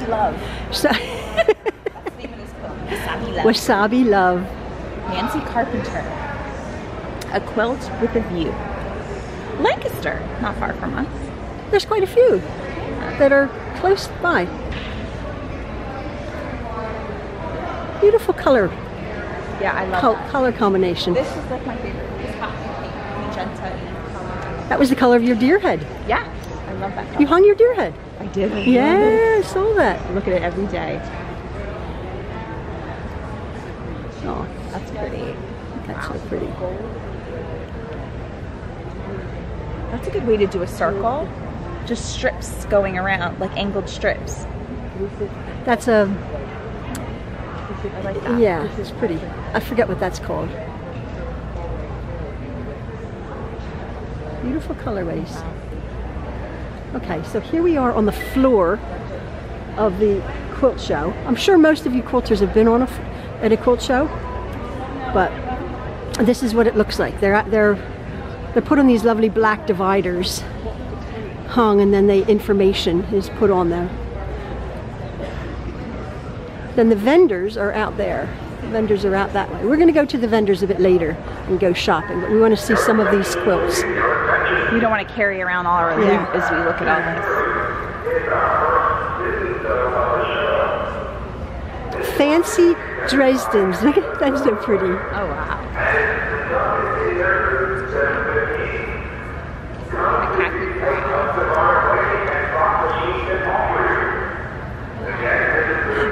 Love. That's the name of this quilt. Wasabi Love. Wasabi Love. Nancy Carpenter. A quilt with a view. Lancaster, not far from us. There's quite a few that are close by. Beautiful color. Yeah, I love that. Color combination. This is like my favorite. This hot pink, magenta color. That was the color of your deer head. Yeah, I love that color. You hung your deer head. I did. Yeah, I saw that. I look at it every day. Oh, that's pretty. That's so pretty. That's a good way to do a circle. Just strips going around, like angled strips. That's a... I like that. Yeah, it's pretty. I forget what that's called. Beautiful colorways. Okay, so here we are on the floor of the quilt show. I'm sure most of you quilters have been on at a quilt show, but this is what it looks like. They're put on these lovely black dividers, hung, and then the information is put on them. Then the vendors are out there. The vendors are out that way. We're going to go to the vendors a bit later and go shopping, but we want to see some of these quilts. We don't want to carry around all our loot as we look at all this. Fancy Dresdens. Look at that's so pretty. Oh wow.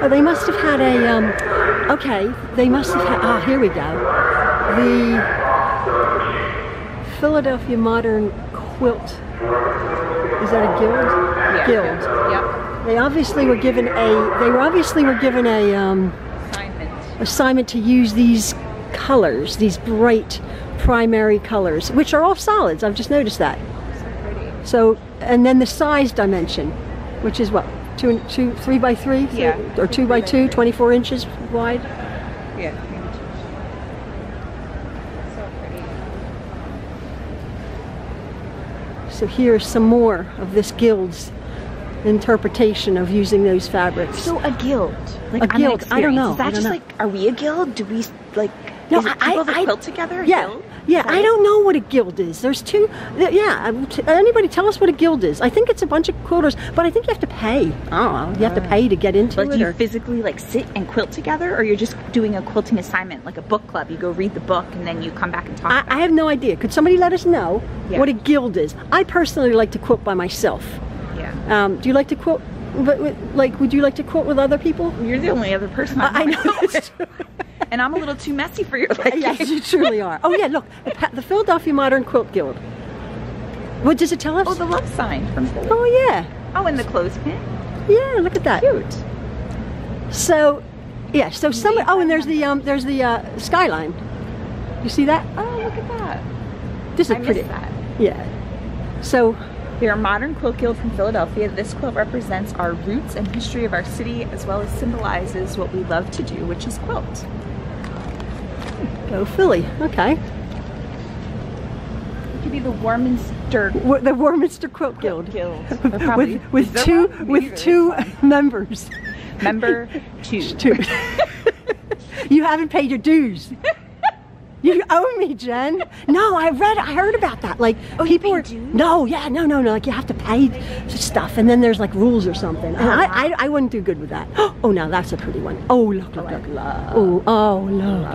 Oh, they must have had a, okay, they must have had, here we go. The Philadelphia Modern Quilt. Is that a guild? Yeah. Guild. Yep. They obviously were given a, assignment to use these colors, these bright primary colors, which are all solids. I've just noticed that. So pretty. So, and then the size dimension, which is what? 3 by 3? Yeah. Or 2 by 2, 24 inches wide? Yeah. So pretty. So here's some more of this guild's interpretation of using those fabrics. So a guild? Like a guild, I don't know. Is that just like, are we a guild? Do we like, no, is it people that quilt together? Yeah. Guild? Yeah, I don't know what a guild is. There's two, yeah, anybody tell us what a guild is? I think it's a bunch of quilters, but I think you have to pay. I don't know, you have to pay to get into it. Do you physically like sit and quilt together, or you're just doing a quilting assignment, like a book club? You go read the book and then you come back and talk about I have no idea. Could somebody let us know what a guild is? I personally like to quilt by myself. Yeah. Do you like to quilt, like, would you like to quilt with other people? You're the only other person I know. It's true. And I'm a little too messy for your liking. Yes, you truly are. Oh yeah, look, the Philadelphia Modern Quilt Guild. What does it tell us? Oh, the love sign from Philly. Oh yeah. Oh, and the clothespin. Yeah, look at that. Cute. So, yeah. So some. Oh, and there's the skyline. You see that? Oh, look at that. This is pretty. Missed that. Yeah. So. We are a modern quilt guild from Philadelphia. This quilt represents our roots and history of our city, as well as symbolizes what we love to do, which is quilt. Go Philly. Okay. It could be the Warminster. The Warminster Quilt Guild. with two members. Member 2. You haven't paid your dues. You owe me, Jen. No, I heard about that. Like, people are, no, like you have to pay stuff, and then there's like rules or something. And I wouldn't do good with that. Oh, now that's a pretty one. Oh, look. Oh,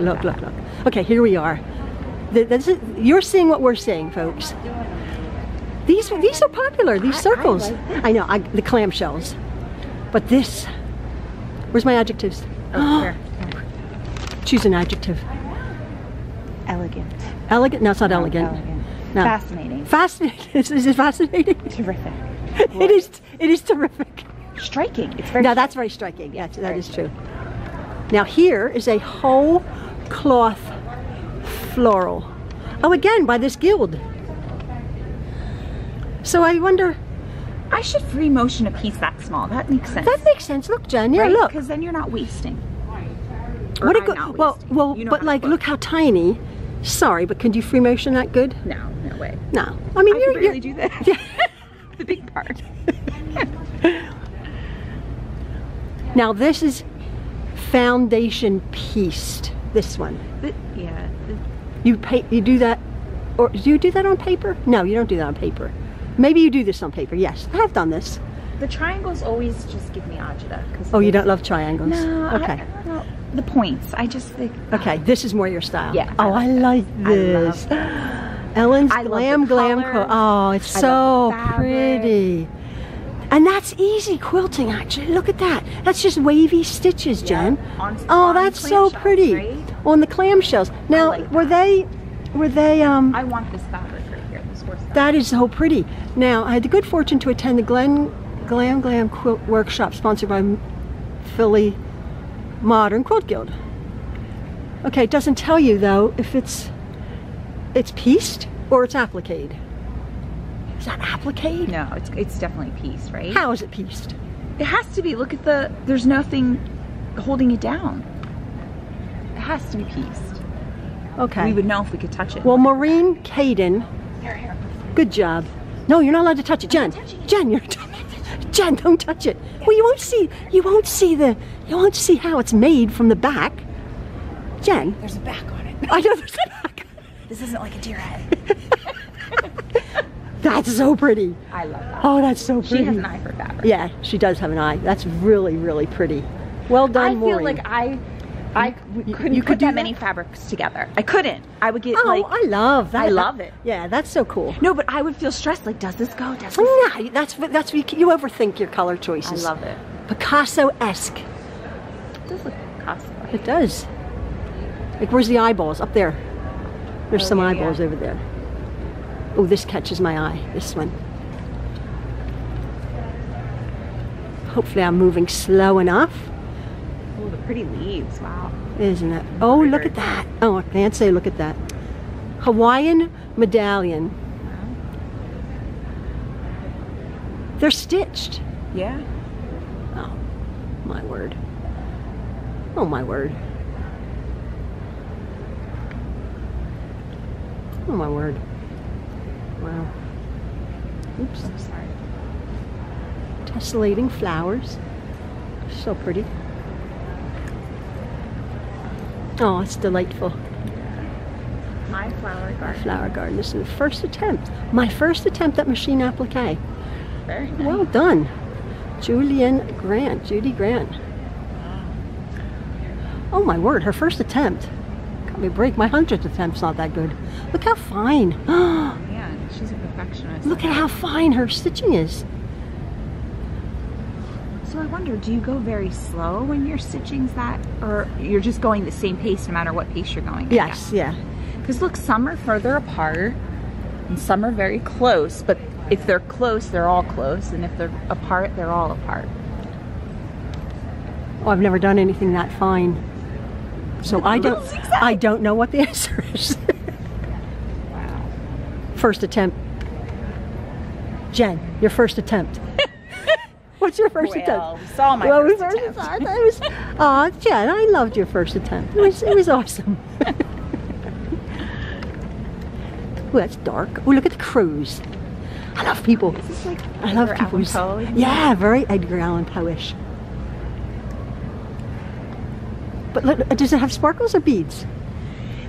look. Okay, here we are. You're seeing what we're seeing, folks. These are popular, these circles. I know, the clamshells. But this, where's my adjectives? Oh, here. Choose an adjective. Elegant. Elegant? No, it's not elegant. No. Fascinating. Fascinating. Is it fascinating? Terrific. It is terrific. Striking. It's very. No, that's very striking. Yes, that is true. Now here is a whole cloth floral. Oh, again by this guild. So I wonder. I should free motion a piece that small. That makes sense. That makes sense. Look, Jen. Yeah, right? look. Because then you're not wasting. What a good. Well, you know, but like, look how tiny. Sorry, but can you free motion that good? No, no way. No. I mean, you really do that. Yeah. The big part. Now this is foundation pieced. This one. Yeah. You do that, or do you do that on paper? No, you don't do that on paper. Maybe you do this on paper. Yes, I have done this. The triangles always just give me agita. Oh, you don't love triangles? No. Okay. I don't know. The points. I just think. Okay, this is more your style. Yeah. Oh, I like this. I love Ellen's I Glam love the Glam colors. Quilt. Oh, it's I so love the fabric. pretty. And that's easy quilting, actually. Look at that. That's just wavy stitches, Jen. Oh, that's so pretty. Right? On the clamshells. Now, like were they? I want this fabric right here. This horse fabric. That is so pretty. Now, I had the good fortune to attend the Glam Quilt Workshop sponsored by Philly Modern Quilt Guild. Okay, it doesn't tell you though if it's pieced or it's appliqued. Is that appliqued? No, it's definitely pieced, right? How is it pieced? It has to be. Look at there's nothing holding it down. It has to be pieced. Okay. We would know if we could touch it. Well, Maureen Caden, Here. good job. No, you're not allowed to touch it, Jen. Jen, Jen, don't touch it. Well, you won't see how it's made from the back. Jen. There's a back on it. I know there's a back. This isn't like a deer head. That's so pretty. I love that. Oh, that's so pretty. She has an eye for fabric. Yeah, she does have an eye. That's really, really pretty. Well done, Maureen. I feel like I couldn't put that many fabrics together. I couldn't. I would get I love that. I love it. Yeah, that's so cool. No, but I would feel stressed. Like, does this go? Does this? No, that's you overthink your color choices. I love it. Picasso-esque. It does look Picasso. It does. Like, where's the eyeballs? Up there. There's some yeah, eyeballs over there. Oh, this catches my eye. This one. Hopefully I'm moving slow enough. Oh, the pretty leaves. Wow. Isn't it? Oh, look at that. Oh, I can't say look at that. Hawaiian medallion. They're stitched. Yeah. Oh, my word. Oh, my word. Oh, my word. Wow. Oops. I'm sorry. Tessellating flowers. So pretty. Oh, it's delightful. My flower garden. Flower garden. This is the first attempt. My first attempt at machine applique. Very nice. Well done. Judy Grant. Oh my word, her first attempt. Got me a break. My 100th attempt's not that good. Look how fine. Yeah, she's a perfectionist. Look at how fine her stitching is. So I wonder, do you go very slow when you're stitching that, or you're just going the same pace no matter what pace you're going? Yes, yeah. Because look, some are further apart and some are very close, but if they're close, they're all close, and if they're apart, they're all apart. Oh, I've never done anything that fine. So I don't know what the answer is. Wow. First attempt. Jen, your first attempt. What's your first attempt? We saw my first attempt. Aw, Jen, I loved your first attempt. It was awesome. Oh, that's dark. Oh, look at the crows. I love people. Is this like I love Edgar people. Allan Poe? Yeah, very Edgar Allan Poe-ish. But look, does it have sparkles or beads?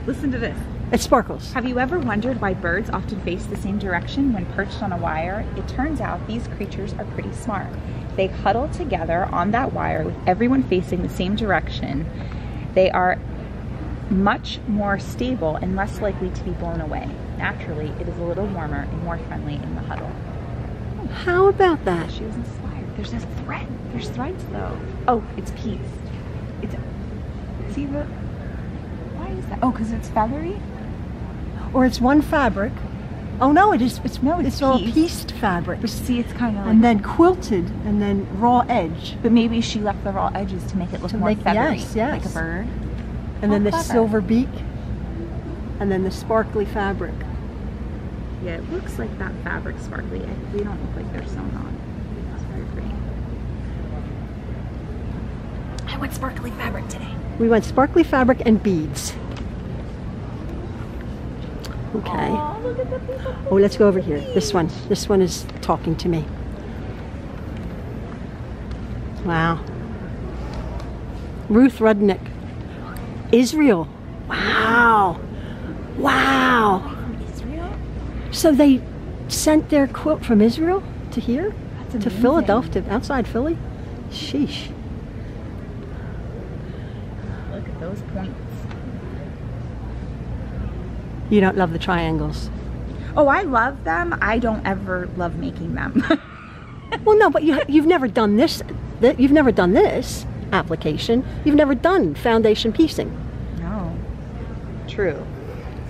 Listen to this. It sparkles. Have you ever wondered why birds often face the same direction when perched on a wire? It turns out these creatures are pretty smart. They huddle together on that wire with everyone facing the same direction. They are much more stable and less likely to be blown away. Naturally, it is a little warmer and more friendly in the huddle. How about that? She was inspired. There's a thread. There's threads though. Oh, it's pieced. It's, see the, why is that? Oh, because it's feathery? Or it's one fabric. Oh no, it's all pieced. pieced fabric. But see, it's kind of like, And then quilted, and then raw edge. but maybe she left the raw edges to make it look more feathery, yes. like a bird. And then the clever. silver beak, and then the sparkly fabric. Yeah, it looks like that fabric sparkly. They don't look like they're sewn on. It's very pretty. I went sparkly fabric today. We went sparkly fabric and beads. Okay. Aww, look at the people. Oh, let's go over here. This one is talking to me. Wow. Ruth Rudnick. Israel. Wow. Wow. From Israel? So they sent their quilt from Israel to here? That's To amazing. Philadelphia, outside Philly? Sheesh. Look at those points. You don't love the triangles. Oh, I love them. I don't ever love making them. Well, no, but you've never done this. You've never done this application. You've never done foundation piecing. No. True.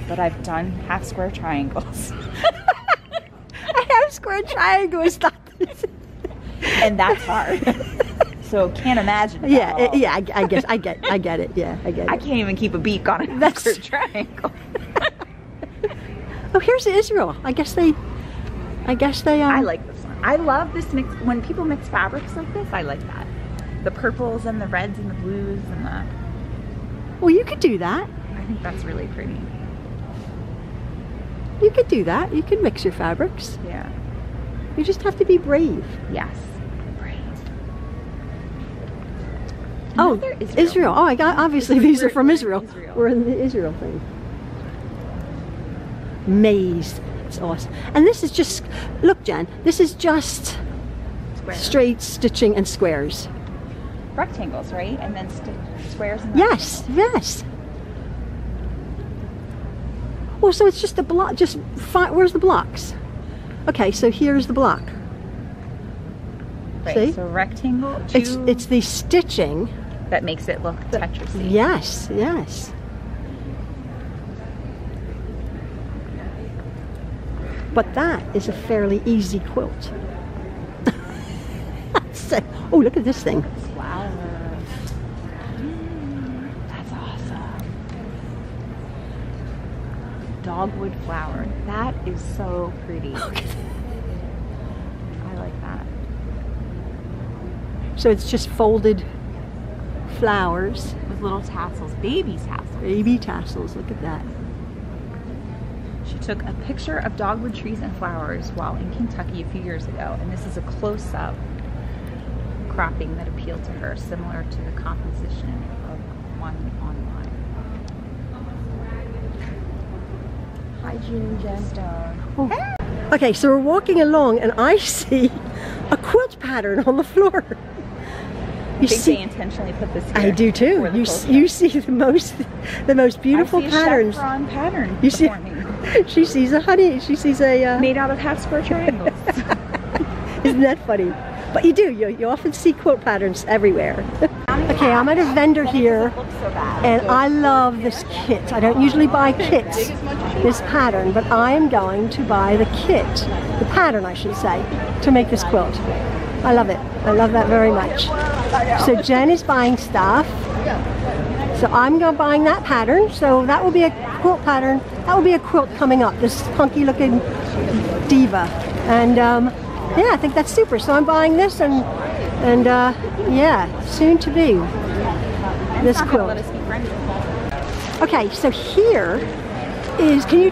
But I've done half square triangles. A half square triangle is not this. And that's hard. So can't imagine it Yeah, at all. yeah. I guess I get it. Yeah, I get it. I can't even keep a beak on a half That's- square triangle. Oh, here's Israel. I guess they. I like this one. I love this mix. When people mix fabrics like this, I like that. The purples and the reds and the blues and the. Well, you could do that. I think that's really pretty. You could do that. You can mix your fabrics. Yeah. You just have to be brave. Yes. Brave. Oh, Another Israel. Oh, I got. Obviously, these are from Israel. Israel. We're in the Israel thing. Maze. It's awesome. And this is just. Look, Jen. This is just Square. straight stitching and squares. Rectangles, right? And then squares and Yes. Yes. Well, so it's just a block. Where's the blocks? Okay, so here's the block. Right, See? so rectangle, It's the stitching. that makes it look Tetrisy. Yes, yes. But that is a fairly easy quilt. Oh, look at this thing. Flower. That's awesome. Dogwood flower. That is so pretty. I like that. So it's just folded flowers, With little tassels, baby tassels. baby tassels. Look at that. She took a picture of dogwood trees and flowers while in Kentucky a few years ago, and this is a close-up cropping that appealed to her, similar to the composition of one online. Hi, June Gemstone. Oh. Okay, so we're walking along and I see a quilt pattern on the floor. I think they intentionally put this here. I do too. for the You close-up. see the most beautiful I see patterns. A Chevron pattern You see, before me. she sees a honey. She sees a. Made out of half square triangles. Isn't that funny? But you do. You often see quilt patterns everywhere. Okay, I'm at a vendor here, and I love this kit. I don't usually buy kits, this pattern, but I'm going to buy the kit, the pattern, I should say, to make this quilt. I love it. I love that very much. So Jen is buying stuff. So I'm buying that pattern. So that will be a quilt pattern. That will be a quilt coming up. This funky looking diva. And yeah, I think that's super. So I'm buying this and yeah, soon to be this quilt. Okay, so here is. Could you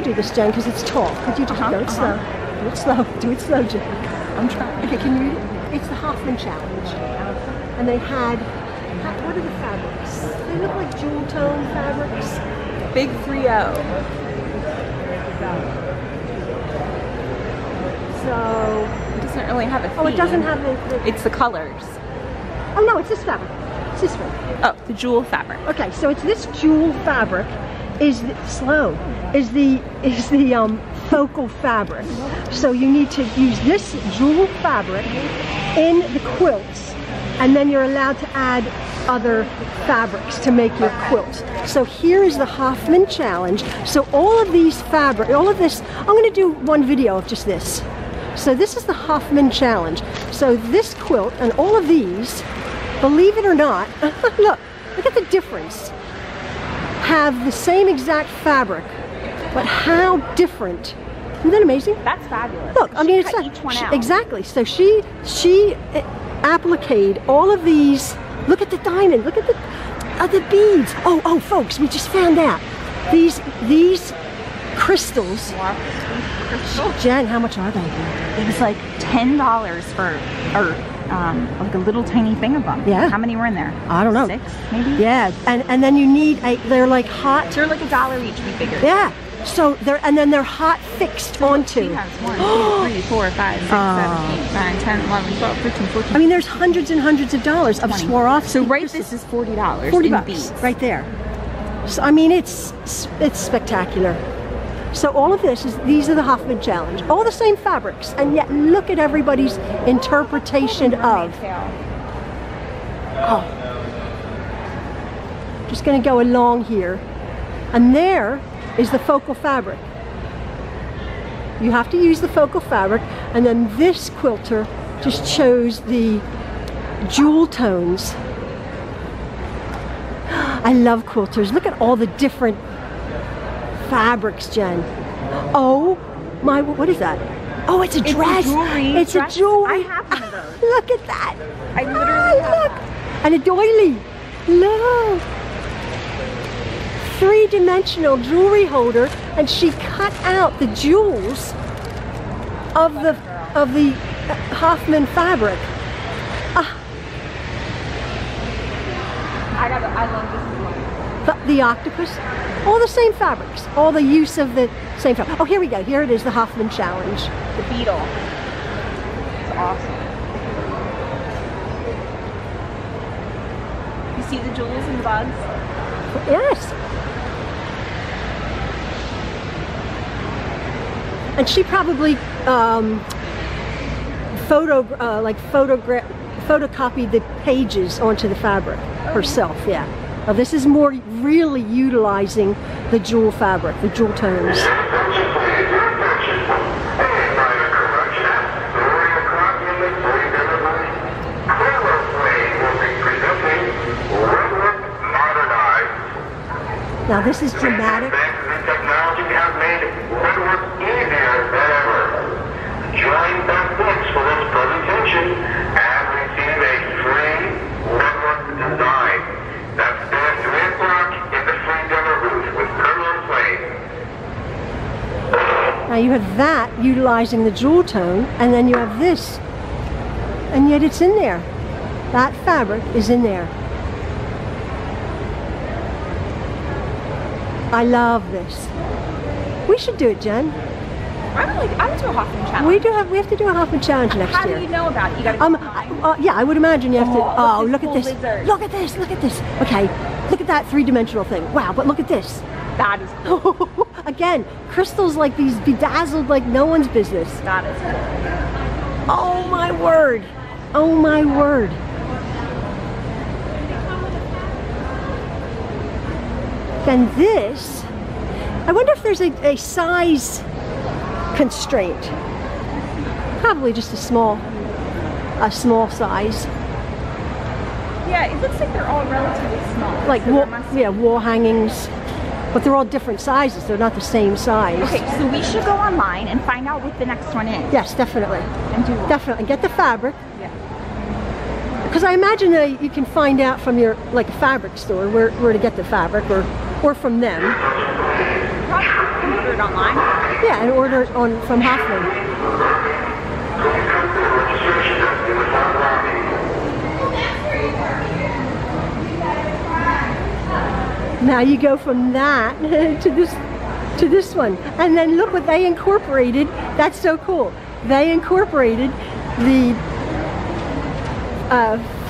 do this, Jen? Because it's tall. Could you just go it slow? Do it slow. Do it slow, Jen. I'm trying. Okay, can you read it? It's the Hoffman challenge, and they had. What are the fabrics? They look like jewel tone fabrics. Big 3-0. So. It doesn't really have a theme. Oh, it doesn't have the. It's the colors. Oh no, it's this fabric. It's this one. Oh, the jewel fabric. Okay, so it's this jewel fabric is the focal fabric. So you need to use this jewel fabric in the quilts, and then you're allowed to add other fabrics to make your quilt. So here is the Hoffman challenge. So all of these fabric, all of this, I'm going to do one video of just this. So this is the Hoffman challenge. So this quilt and all of these, believe it or not, look at the difference. Have the same exact fabric, but how different. Isn't that amazing? That's fabulous. Look, I mean, it's cut each one out. Exactly. So she appliqued all of these. Look at the diamond. Look at the beads. Oh, folks, we just found out these crystals. Jen, how much are they? It was like $10 for, or like a little tiny thing of them. Yeah. How many were in there? I don't know. 6, maybe? Yeah, and then you need they're like hot. They're like $1 each, we figured. Yeah. So they're hot fixed onto. She has 1, 2, 3, 4, 5, 6, 7, 8, 9, 10, 11, 12, 13, 14. I mean, there's hundreds and hundreds of dollars of 20. Swarovski. So this is $40. 40 in bucks, beads. right there. So I mean, it's spectacular. So all of these are the Hoffman Challenge. All the same fabrics, and yet look at everybody's interpretation of. Oh. Just gonna go along here. And there is the focal fabric. You have to use the focal fabric, and then this quilter just chose the jewel tones. I love quilters. Look at all the different fabrics, Jen. Oh my, what is that? Oh, it's a dress. It's a jewelry. I have one of those. Look at that. I literally have look. And a doily. Look. 3-dimensional jewelry holder, and she cut out the jewels of the Hoffman fabric. I love this one. The octopus, all the same fabrics, all the use of the same fabric. Oh, here we go. Here it is, the Hoffman Challenge. The beetle. It's awesome. You see the jewels and the bugs? Yes. And she probably photocopied the pages onto the fabric herself. Yeah. Now this is more really utilizing the jewel fabric, the jewel tones. Now this is dramatic. Technology has made woodwork easier than ever. Join Quilts for this presentation and receive a free woodwork design. That's there at 3 o'clock in the free demo booth with Truelove Play. Now you have that utilizing the jewel tone, and then you have this, and yet it's in there. That fabric is in there. I love this. We should do it, Jen. I would do a Hoffman challenge. We have to do a Hoffman challenge next year. How do you know about it? You gotta go yeah, I would imagine you have to. Oh, look at this. Lizard. Look at this. Look at this. Okay, look at that 3-dimensional thing. Wow, but look at this. That is cool. Again, crystals like these bedazzled like no one's business. That is cool. Oh my word. Oh my word. Then this, I wonder if there's a size constraint. Probably just a small size. Yeah, it looks like they're all relatively small. Like so wall hangings, but they're all different sizes. They're not the same size. Okay, so we should go online and find out what the next one is. Yes, definitely. And do what? Definitely get the fabric. Yeah. Because I imagine that you can find out from your a fabric store where to get the fabric, or from them. Probably order it online. Yeah, and order it from Hoffman. Now you go from that to this one, and then look what they incorporated. That's so cool. They incorporated the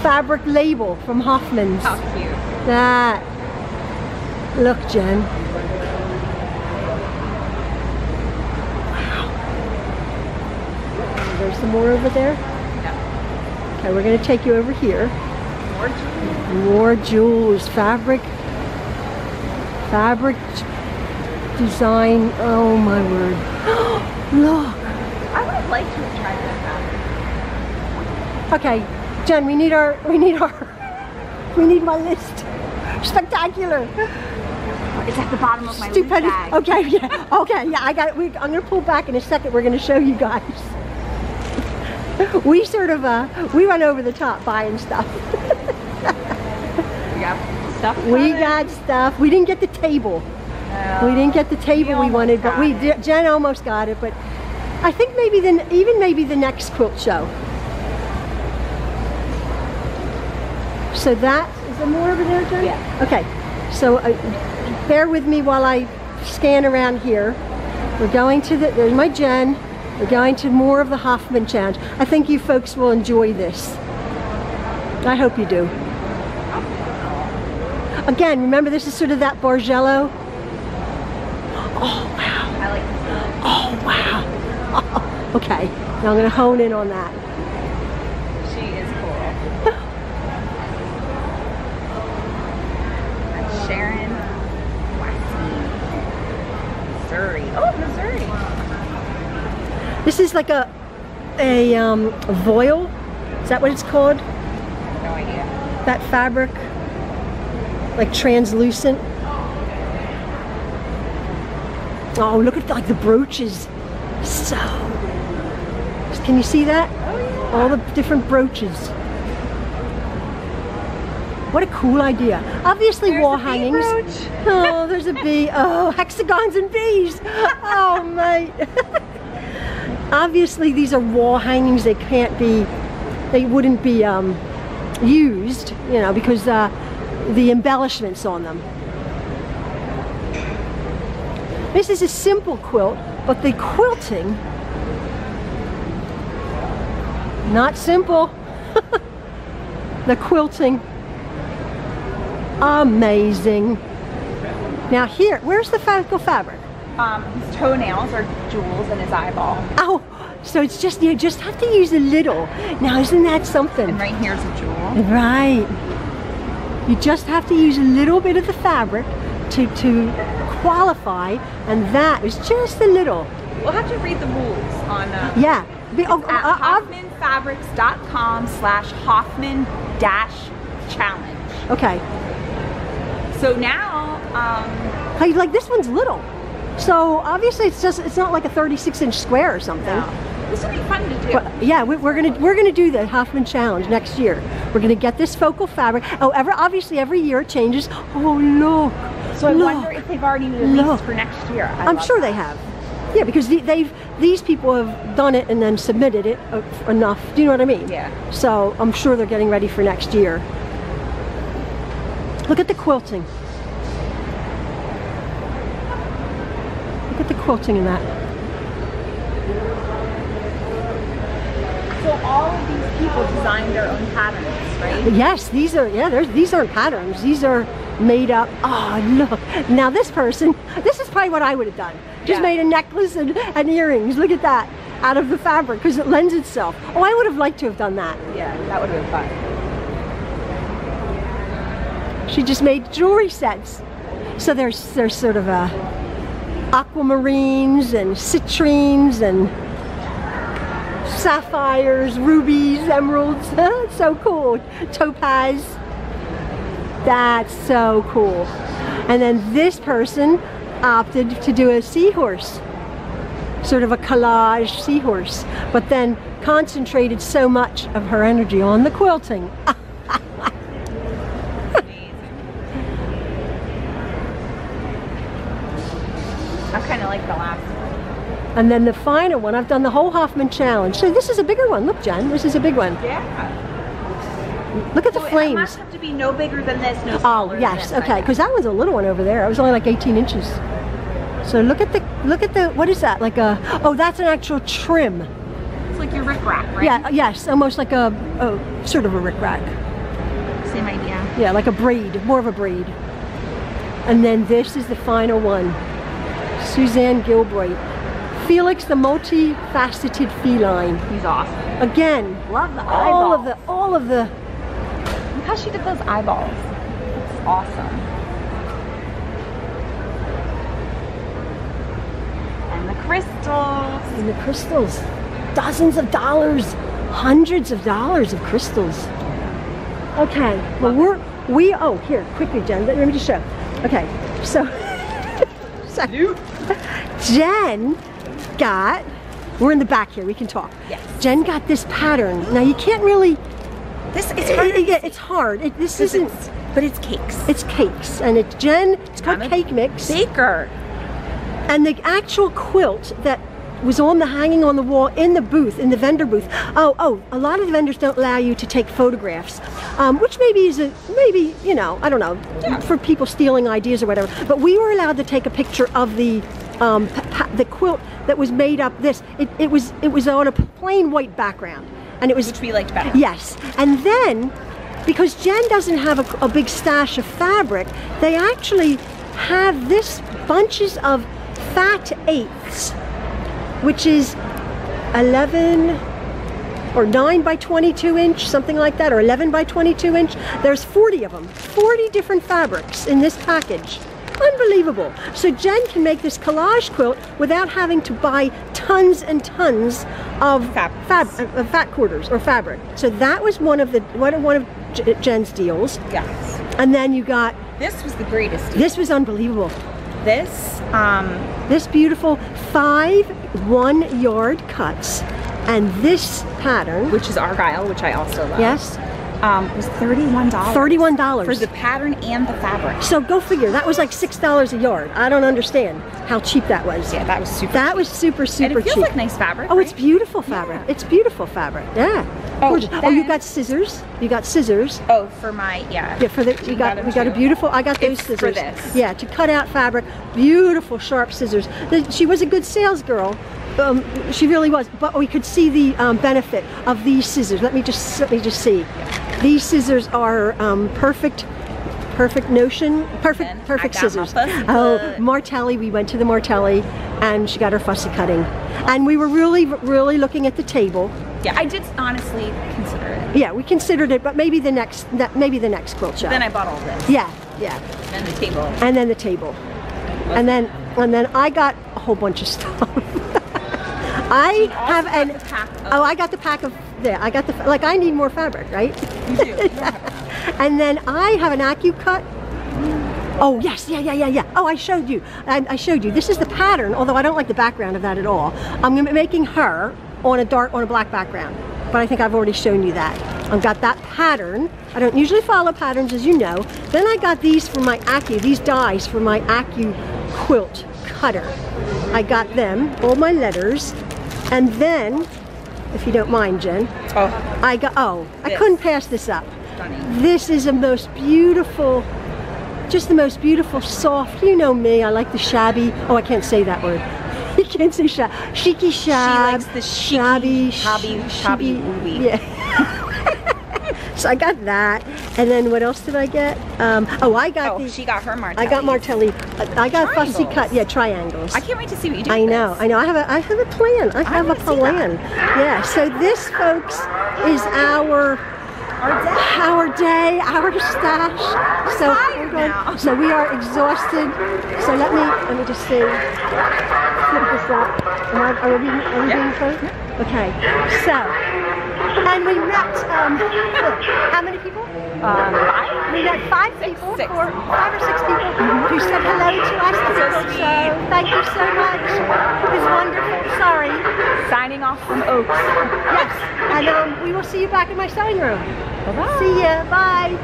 fabric label from Hoffman's. How cute. That. Look, Jen. Wow. There's some more over there. Yeah. Okay, we're going to take you over here. More jewels. More jewels. Fabric design. Oh my word. Look. I would have liked to have tried that. Okay, Jen, we need my list. Spectacular. It's at the bottom of my Stupid. bag. Okay, yeah. Okay, yeah, I got it. I'm going to pull back in a second. We're going to show you guys. We sort of, we went over the top buying stuff. We got stuff. We got stuff. We didn't get the table. No. We didn't get the table we wanted, but we did. Jen almost got it, but I think maybe even maybe the next quilt show. So that, is there more over there, Jen? Yeah. Okay, so bear with me while I scan around here. We're going to there's my Jen. We're going to more of the Hoffman challenge. I think you folks will enjoy this. I hope you do. Again, remember this is sort of that Bargello. Oh wow. I like this. Oh wow. Oh, okay, now I'm going to hone in on that. She is cool. That's Sharon. Missouri. Oh, Missouri. This is like a voile. Is that what it's called? No idea. That fabric, like translucent. Oh, look at like the brooches. So, can you see that? Oh, yeah. All the different brooches. What a cool idea. Obviously There's wall a bee hangings. brooch. Oh, there's a bee. Oh, hexagons and bees. Oh, mate. Obviously these are wall hangings. They can't be, they wouldn't be used, you know, because the embellishments on them. This is a simple quilt, but the quilting, not simple. The quilting, amazing. Now here, where's the fabric? His toenails are jewels in his eyeball. Oh, so it's just, you just have to use a little. Now isn't that something? And right here's a jewel. Right. You just have to use a little bit of the fabric to qualify, and that is just a little. We'll have to read the rules on Yeah. at hoffmanfabrics.com/Hoffman-challenge. Okay. So now, Like this one's little. So obviously it's not like a 36-inch square or something. no. This would be fun to do. But yeah, we're gonna do the Hoffman challenge next year. We're gonna get this focal fabric. Oh, obviously every year it changes. Oh look. So I look. wonder if they've already released Look. for next year. I'm sure they have. Yeah, because these people have done it and then submitted it enough. Do you know what I mean? Yeah. So I'm sure they're getting ready for next year. Look at the quilting. Look at the quilting in that. So all of these people designed their own patterns, right? Yes, these aren't patterns. These are made up. Oh, look. Now this person, this is probably what I would have done. Just Yeah. made a necklace and earrings. Look at that. Out of the fabric, because it lends itself. Oh, I would have liked to have done that. Yeah, that would have been fun. She just made jewelry sets. So there's sort of aquamarines and citrines and sapphires, rubies, emeralds. It's so cool. Topaz. That's so cool. And then this person opted to do a seahorse. Sort of a collage seahorse. But then concentrated so much of her energy on the quilting. I kind of like the last one. And then the final one, I've done the whole Hoffman challenge. So this is a bigger one. Look, Jen, this is a big one. Yeah. Look at the So it flames. must have to be no bigger than this, no smaller Oh, yes, than this, okay, because that one's a little one over there. It was only like 18 inches. So look at the, what is that? Like a, oh, that's an actual trim. It's like your rickrack, right? Yeah, yes, almost like a sort of a rickrack. Same idea. Yeah, like a braid, more of a braid. And then this is the final one. Suzanne Gilbride. Felix the multifaceted feline. He's awesome. Again, Love the all eyeballs. of the, Look how she did those eyeballs. It's awesome. And the crystals. and the crystals. Dozens of dollars, hundreds of dollars of crystals. Okay, well oh, here, quickly, Jen, let me just show. Okay, so, Jen got, we're in the back here, we can talk. Yes. Jen got this pattern. Now you can't really, This is hard. yeah, it's hard. This isn't, But it's cakes. it's cakes, and it's Jen, it's called I'm a Cake Mix. Baker. And the actual quilt that was on the hanging on the wall in the booth, in the vendor booth. Oh, a lot of the vendors don't allow you to take photographs, which maybe is maybe, you know, I don't know, for people stealing ideas or whatever. But we were allowed to take a picture of the quilt that was made up. It was on a plain white background, and it was, which we liked better. Yes, and then because Jen doesn't have a big stash of fabric, they actually have this bunches of fat eighths, which is 11 or 9 by 22 inch, something like that, or 11 by 22 inch. There's 40 of them, 40 different fabrics in this package. Unbelievable. So Jen can make this collage quilt without having to buy tons and tons of fat quarters or fabric. So that was one of Jen's deals. Yes. And then you got, this was the greatest deal. This was unbelievable. This beautiful 5 1-yard cuts, and this pattern, which is Argyle, which I also love. Yes. Was $31. $31 for the pattern and the fabric. So go figure. That was like $6 a yard. I don't understand how cheap that was. Yeah, that was super. That was super and it feels cheap. like nice fabric. Oh, right? it's beautiful fabric. Yeah. It's beautiful fabric. Yeah. Gorgeous. Oh, you got scissors. You got scissors. Oh, for my Yeah, for the we got a beautiful. I got those scissors. For this. Yeah, to cut out fabric. Beautiful sharp scissors. She was a good sales girl. She really was. But we could see the benefit of these scissors. Let me just see. Yeah. These scissors are perfect notion, perfect scissors. Oh, Martelli, we went to the Martelli and she got her fussy cutting. And we were really looking at the table. Yeah, I did honestly consider it. Yeah, we considered it, but maybe the next quilt show. Then I bought all this. Yeah. And the table. And then the table. And then I got a whole bunch of stuff. I got the pack of, I got the, like, I need more fabric, right? You do. And then I have an applique cut. Oh yes, yeah. Oh, I showed you. I showed you. This is the pattern, although I don't like the background of that at all. I'm gonna be making her on a black background, but I think I've already shown you that. I've got that pattern. I don't usually follow patterns, as you know. Then I got these for my these dies for my applique quilt cutter. I got them, all my letters. And then, if you don't mind, Jen, I couldn't pass this up. Stunning. This is the most beautiful, just the most beautiful, soft, you know me, I like the shabby, I can't say that word. You can't say shab. Sheeky Shab. She likes the shabby. Yeah. So I got that, and then what else did I get? She got her Martelli. I got Martelli. I got fussy cut. Yeah, triangles. I can't wait to see what you do. I know. I have a plan. I have a plan. Yeah. So this, folks, is our day, our stash. So we are exhausted. So let me just see. Flip this up. Are we being close? Okay. So. And we met, how many people? 5. We met 5 people, 5 or 6 people who said hello to us. So thank you so much. It was wonderful. Sorry. Signing off from Oaks. Yes. And we will see you back in my sewing room. Bye-bye. See ya. Bye.